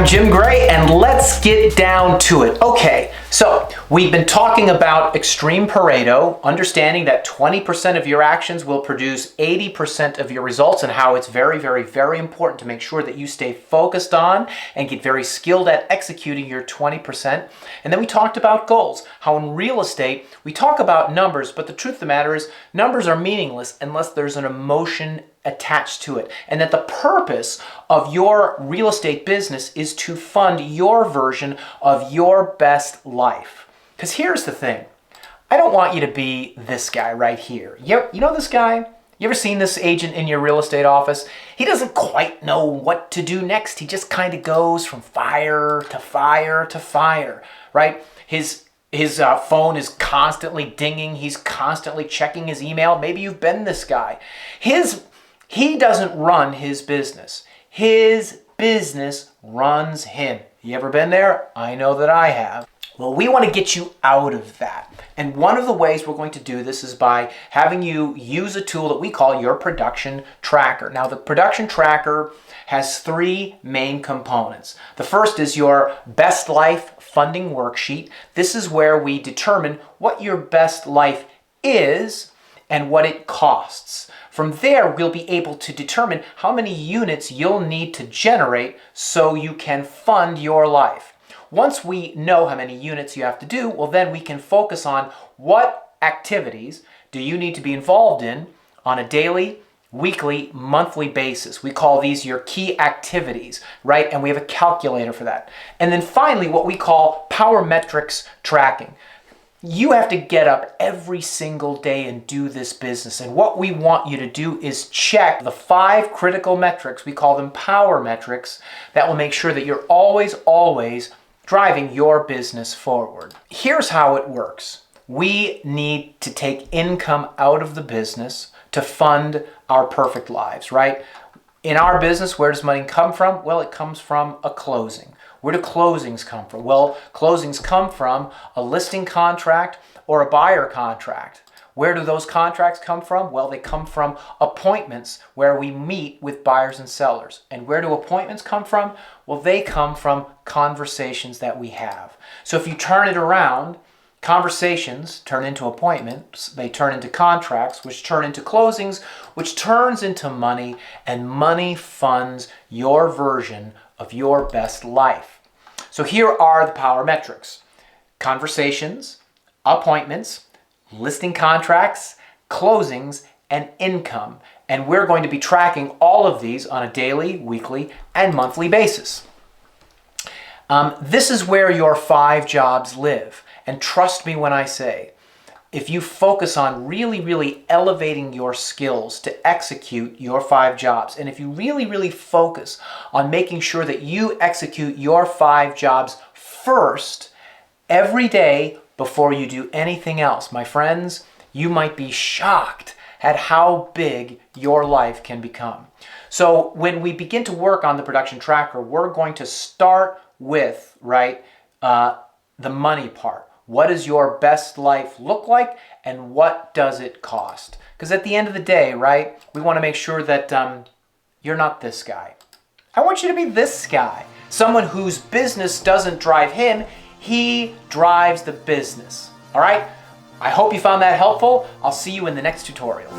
Jim Gray, and let's get down to it. Okay, so we've been talking about extreme Pareto, understanding that 20% of your actions will produce 80% of your results, and how it's very, very, very important to make sure that you stay focused on and get very skilled at executing your 20%. And then we talked about goals, how in real estate, we talk about numbers, but the truth of the matter is numbers are meaningless unless there's an emotion attached to it, and that the purpose of your real estate business is to fund your version of your best life. Because here's the thing, I don't want you to be this guy right here. You know this guy? You ever seen this agent in your real estate office? He doesn't quite know what to do next. He just kind of goes from fire to fire to fire, right? His phone is constantly dinging. He's constantly checking his email. Maybe you've been this guy. He doesn't run his business. His business runs him. You ever been there? I know that I have. Well, we want to get you out of that. And one of the ways we're going to do this is by having you use a tool that we call your production tracker. Now, the production tracker has three main components. The first is your best life funding worksheet. This is where we determine what your best life is and what it costs. From there, we'll be able to determine how many units you'll need to generate so you can fund your life. Once we know how many units you have to do, well, then we can focus on what activities do you need to be involved in on a daily, weekly, monthly basis. We call these your key activities, right? And we have a calculator for that. And then finally, what we call power metrics tracking. You have to get up every single day and do this business. And what we want you to do is check the 5 critical metrics, we call them power metrics, that will make sure that you're always driving your business forward. Here's how it works. We need to take income out of the business to fund our perfect lives, right? In our business, where does money come from? Well, it comes from a closing. Where do closings come from? Well, closings come from a listing contract or a buyer contract. Where do those contracts come from? Well, they come from appointments where we meet with buyers and sellers. And where do appointments come from? Well, they come from conversations that we have. So if you turn it around, conversations turn into appointments, they turn into contracts, which turn into closings, which turns into money, and money funds your version of your best life. So here are the power metrics: conversations, appointments, listing contracts, closings, and income. And we're going to be tracking all of these on a daily, weekly, and monthly basis. This is where your 5 jobs live. And trust me when I say, if you focus on really elevating your skills to execute your 5 jobs, and if you really focus on making sure that you execute your 5 jobs first every day before you do anything else, my friends, you might be shocked at how big your life can become. So when we begin to work on the production tracker, we're going to start with, the money part. What does your best life look like, and what does it cost? Because at the end of the day, right, we want to make sure that you're not this guy. I want you to be this guy. Someone whose business doesn't drive him, he drives the business. All right? I hope you found that helpful. I'll see you in the next tutorial.